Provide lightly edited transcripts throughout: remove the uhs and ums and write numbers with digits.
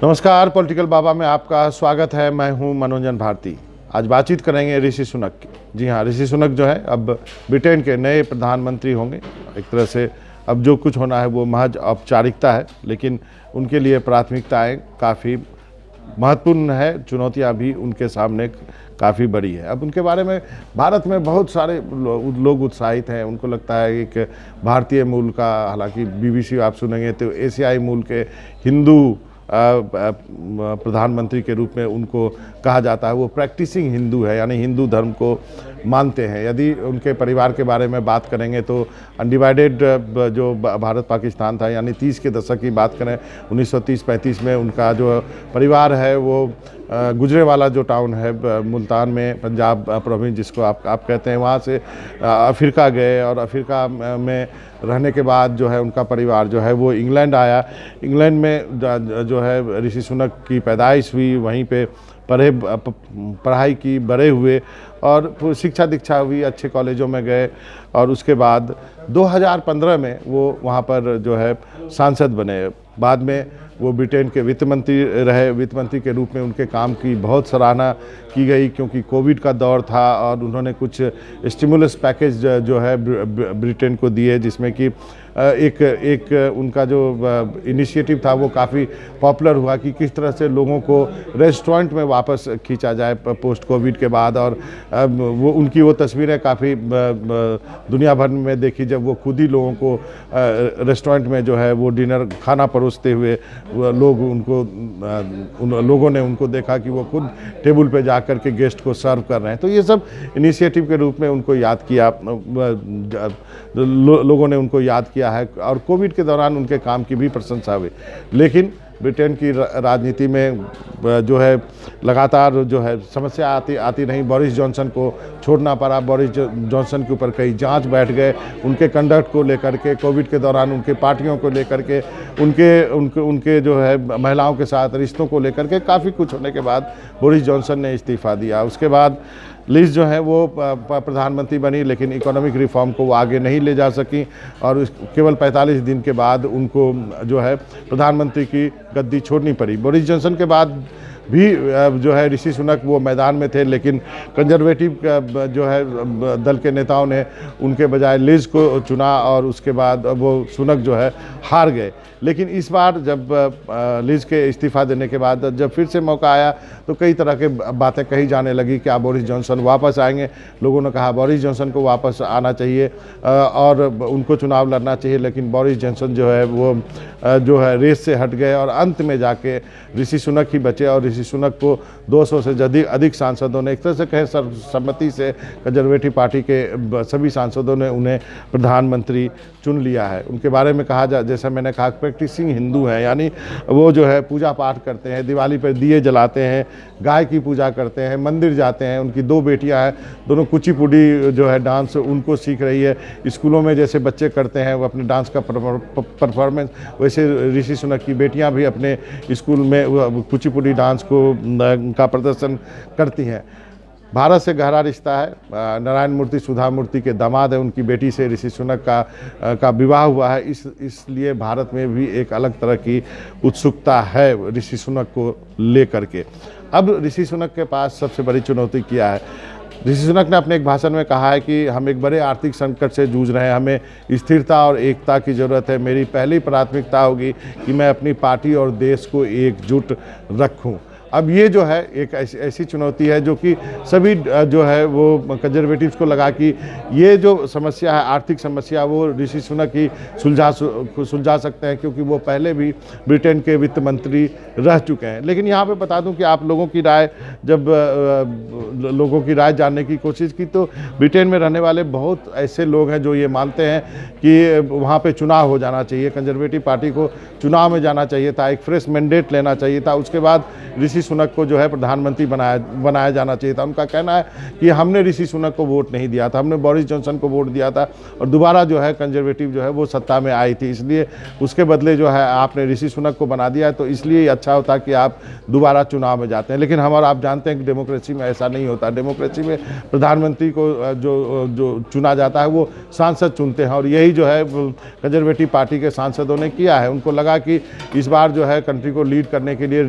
नमस्कार, पॉलिटिकल बाबा में आपका स्वागत है। मैं हूं मनोरंजन भारती। आज बातचीत करेंगे ऋषि सुनक की। जी हाँ, ऋषि सुनक जो है अब ब्रिटेन के नए प्रधानमंत्री होंगे। एक तरह से अब जो कुछ होना है वो महज औपचारिकता है, लेकिन उनके लिए प्राथमिकताएं काफ़ी महत्वपूर्ण है। चुनौतियां भी उनके सामने काफ़ी बड़ी है। अब उनके बारे में भारत में बहुत सारे लोग उत्साहित हैं। उनको लगता है एक भारतीय मूल का, हालांकि बीबीसी आप सुनेंगे तो एशियाई मूल के हिंदू प्रधानमंत्री के रूप में उनको कहा जाता है। वो प्रैक्टिसिंग हिंदू है, यानी हिंदू धर्म को मानते हैं। यदि उनके परिवार के बारे में बात करेंगे तो अनडिवाइडेड जो भारत पाकिस्तान था, यानी 30 के दशक की बात करें, 1930-35 में उनका जो परिवार है वो गुजरेवाला जो टाउन है मुल्तान में, पंजाब प्रोविंस जिसको आप कहते हैं, वहाँ से अफ्रीका गए और अफ्रीका में रहने के बाद जो है उनका परिवार जो है वो इंग्लैंड आया। इंग्लैंड में जो है ऋषि सुनक की पैदाइश हुई, वहीं पे पढ़ाई की, बड़े हुए और शिक्षा दीक्षा हुई, अच्छे कॉलेजों में गए और उसके बाद 2015 में वो वहाँ पर जो है सांसद बने। बाद में वो ब्रिटेन के वित्त मंत्री रहे। वित्त मंत्री के रूप में उनके काम की बहुत सराहना की गई, क्योंकि कोविड का दौर था और उन्होंने कुछ स्टिमुलस पैकेज जो है ब्रिटेन को दिए, जिसमें कि एक उनका जो इनिशिएटिव था वो काफ़ी पॉपुलर हुआ कि किस तरह से लोगों को रेस्टोरेंट में वापस खींचा जाए पोस्ट कोविड के बाद। और वो उनकी वो तस्वीरें काफ़ी दुनिया भर में देखी, जब वो खुद ही लोगों को रेस्टोरेंट में जो है वो डिनर खाना परोसते हुए लोग उन लोगों ने उनको देखा कि वो खुद टेबल पे जा कर के गेस्ट को सर्व कर रहे हैं। तो ये सब इनिशिएटिव के रूप में उनको याद किया, लोगों ने उनको याद किया है और कोविड के दौरान उनके काम की भी प्रशंसा हुई। लेकिन ब्रिटेन की राजनीति में जो है लगातार जो है समस्या आती नहीं। बोरिस जॉनसन को छोड़ना पड़ा। बोरिस जॉनसन के ऊपर कई जांच बैठ गए, उनके कंडक्ट को लेकर के, कोविड के दौरान उनके पार्टियों को लेकर के, उनके जो है महिलाओं के साथ रिश्तों को लेकर के काफ़ी कुछ होने के बाद बोरिस जॉनसन ने इस्तीफ़ा दिया। उसके बाद लिज जो है वो प्रधानमंत्री बनी, लेकिन इकोनॉमिक रिफॉर्म को वो आगे नहीं ले जा सकी और केवल 45 दिन के बाद उनको जो है प्रधानमंत्री की गद्दी छोड़नी पड़ी। बोरिस जॉनसन के बाद भी जो है ऋषि सुनक वो मैदान में थे, लेकिन कंजर्वेटिव जो है दल के नेताओं ने उनके बजाय लिज को चुना और उसके बाद वो सुनक जो है हार गए। लेकिन इस बार जब लिज के इस्तीफ़ा देने के बाद जब फिर से मौका आया तो कई तरह के बातें कही जाने लगी, क्या बोरिस जॉनसन वापस आएंगे। लोगों ने कहा बोरिस जॉनसन को वापस आना चाहिए और उनको चुनाव लड़ना चाहिए, लेकिन बोरिस जॉनसन जो है वो जो है रेस से हट गए और अंत में जाके ऋषि सुनक ही बचे। और ऋषि सुनक को 200 से अधिक सांसदों ने, एक तरह से कहें सर्वसम्मति से, कंजर्वेटिव पार्टी के सभी सांसदों ने उन्हें प्रधानमंत्री चुन लिया है। उनके बारे में कहा जैसा मैंने कहा, प्रैक्टिसिंग हिंदू हैं, यानी वो जो है पूजा पाठ करते हैं, दिवाली पर दिए जलाते हैं, गाय की पूजा करते हैं, मंदिर जाते हैं। उनकी 2 बेटियां हैं, दोनों कुचिपुड़ी जो है डांस उनको सीख रही है। स्कूलों में जैसे बच्चे करते हैं वो अपने डांस का परफॉर्मेंस, वैसे ऋषि सुनक की बेटियां भी अपने स्कूल में कुचिपुड़ी डांस का प्रदर्शन करती हैं। भारत से गहरा रिश्ता है। नारायण मूर्ति सुधा मूर्ति के दामाद है, उनकी बेटी से ऋषि सुनक का विवाह हुआ है। इसलिए भारत में भी एक अलग तरह की उत्सुकता है ऋषि सुनक को लेकर के। अब ऋषि सुनक के पास सबसे बड़ी चुनौती क्या है? ऋषि सुनक ने अपने एक भाषण में कहा है कि हम एक बड़े आर्थिक संकट से जूझ रहे हैं, हमें स्थिरता और एकता की ज़रूरत है। मेरी पहली प्राथमिकता होगी कि मैं अपनी पार्टी और देश को एकजुट रखूं। अब ये जो है एक ऐसी चुनौती है जो कि सभी जो है वो कंजर्वेटिव्स को लगा कि ये जो समस्या है, आर्थिक समस्या, वो ऋषि सुनक ही सुलझा सकते हैं, क्योंकि वो पहले भी ब्रिटेन के वित्त मंत्री रह चुके हैं। लेकिन यहाँ पे बता दूं कि आप लोगों की राय, जब लोगों की राय जानने की कोशिश की तो ब्रिटेन में रहने वाले बहुत ऐसे लोग हैं जो ये मानते हैं कि वहाँ पे चुनाव हो जाना चाहिए, कंजर्वेटिव पार्टी को चुनाव में जाना चाहिए था, एक फ्रेश मैंडेट लेना चाहिए था। उसके बाद ऋषि ऋषि सुनक को जो है प्रधानमंत्री बनाया जाना चाहिए था। उनका कहना है कि हमने ऋषि सुनक को वोट नहीं दिया था, हमने बोरिस जॉनसन को वोट दिया था और दोबारा जो है कंजर्वेटिव जो है वो सत्ता में आई थी, इसलिए उसके बदले जो है आपने ऋषि सुनक को बना दिया है, तो इसलिए अच्छा होता कि आप दोबारा चुनाव में जाते हैं। लेकिन हमारा आप जानते हैं कि डेमोक्रेसी में ऐसा नहीं होता। डेमोक्रेसी में प्रधानमंत्री को जो चुना जाता है वो सांसद चुनते हैं और यही जो है कंजर्वेटिव पार्टी के सांसदों ने किया है। उनको लगा कि इस बार जो है कंट्री को लीड करने के लिए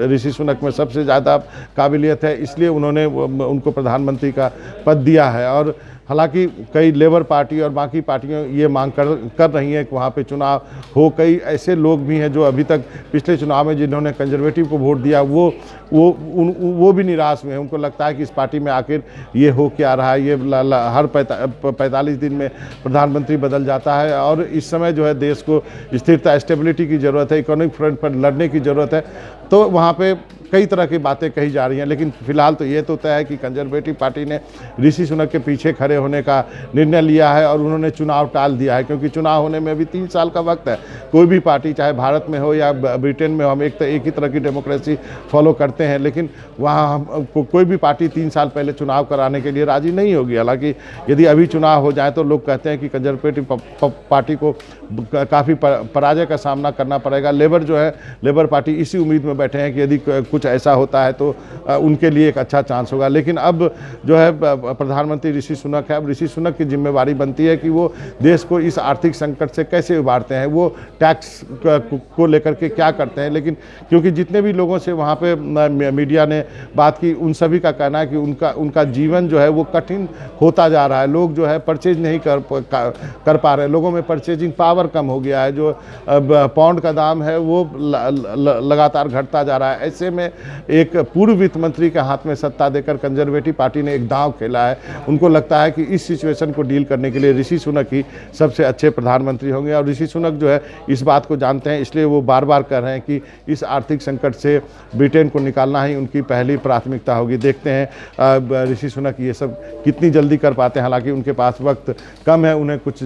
ऋषि सुनक में सबसे ज़्यादा काबिलियत है, इसलिए उन्होंने उनको प्रधानमंत्री का पद दिया है। और हालांकि कई लेबर पार्टी और बाकी पार्टियां ये मांग कर रही हैं कि वहाँ पे चुनाव हो। कई ऐसे लोग भी हैं जो अभी तक पिछले चुनाव में जिन्होंने कंजर्वेटिव को वोट दिया वो भी निराश हुए हैं। उनको लगता है कि इस पार्टी में आखिर ये हो क्या रहा है, ये हर 45 दिन में प्रधानमंत्री बदल जाता है और इस समय जो है देश को स्थिरता स्टेबिलिटी की ज़रूरत है, इकोनॉमिक फ्रंट पर लड़ने की ज़रूरत है। तो वहाँ पे कई तरह की बातें कही जा रही हैं, लेकिन फिलहाल तो ये तो तय है कि कंजर्वेटिव पार्टी ने ऋषि सुनक के पीछे खड़े होने का निर्णय लिया है और उन्होंने चुनाव टाल दिया है, क्योंकि चुनाव होने में अभी 3 साल का वक्त है। कोई भी पार्टी चाहे भारत में हो या ब्रिटेन में हो, हम एक ही तरह की डेमोक्रेसी फॉलो करते हैं, लेकिन वहाँ कोई भी पार्टी 3 साल पहले चुनाव कराने के लिए राजी नहीं होगी। हालांकि यदि अभी चुनाव हो जाए तो लोग कहते हैं कि कंजर्वेटिव पार्टी को काफ़ी पराजय का सामना करना पड़ेगा। लेबर पार्टी इसी उम्मीद में बैठे हैं कि यदि कुछ ऐसा होता है तो उनके लिए एक अच्छा चांस होगा। लेकिन अब जो है प्रधानमंत्री ऋषि सुनक है, अब ऋषि सुनक की जिम्मेवारी बनती है कि वो देश को इस आर्थिक संकट से कैसे उबारते हैं, वो टैक्स को लेकर के क्या करते हैं। लेकिन क्योंकि जितने भी लोगों से वहाँ पे मीडिया ने बात की, उन सभी का कहना है कि उनका जीवन जो है वो कठिन होता जा रहा है। लोग जो है परचेज नहीं कर पा रहे, लोगों में परचेजिंग पावर कम हो गया है, जो पाउंड का दाम है वो लगातार घटता जा रहा है। ऐसे में एक पूर्व वित्त मंत्री के हाथ में सत्ता देकर कंजर्वेटिव पार्टी ने एक दांव खेला है। उनको लगता है कि इस सिचुएशन को डील करने के लिए ऋषि सुनक ही सबसे अच्छे प्रधानमंत्री होंगे और ऋषि सुनक जो है इस बात को जानते हैं, इसलिए वो बार बार कह रहे हैं कि इस आर्थिक संकट से ब्रिटेन को निकालना ही उनकी पहली प्राथमिकता होगी। देखते हैं ऋषि सुनक ये सब कितनी जल्दी कर पाते हैं। हालांकि उनके पास वक्त कम है, उन्हें कुछ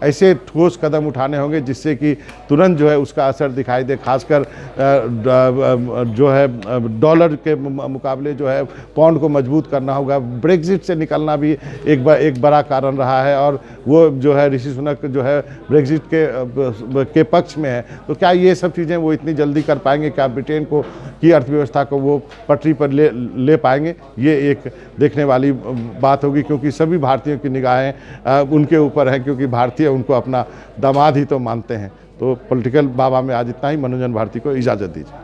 ऐसे ठोस कदम उठाने होंगे जिससे कि तुरंत जो है उसका असर दिखाई दे। खासकर जो है डॉलर के मुकाबले जो है पाउंड को मजबूत करना होगा। ब्रेग्जिट से निकलना भी एक बड़ा कारण रहा है और वो जो है ऋषि सुनक जो है ब्रेग्जिट के पक्ष में है। तो क्या ये सब चीज़ें वो इतनी जल्दी कर पाएंगे? क्या ब्रिटेन की अर्थव्यवस्था को वो पटरी पर ले पाएंगे? ये एक देखने वाली बात होगी, क्योंकि सभी भारतीयों की निगाहें उनके ऊपर हैं, क्योंकि भारतीय उनको अपना दामाद ही तो मानते हैं। तो पॉलिटिकल बाबा में आज इतना ही। मनोरंजन भारती को इजाज़त दीजिए।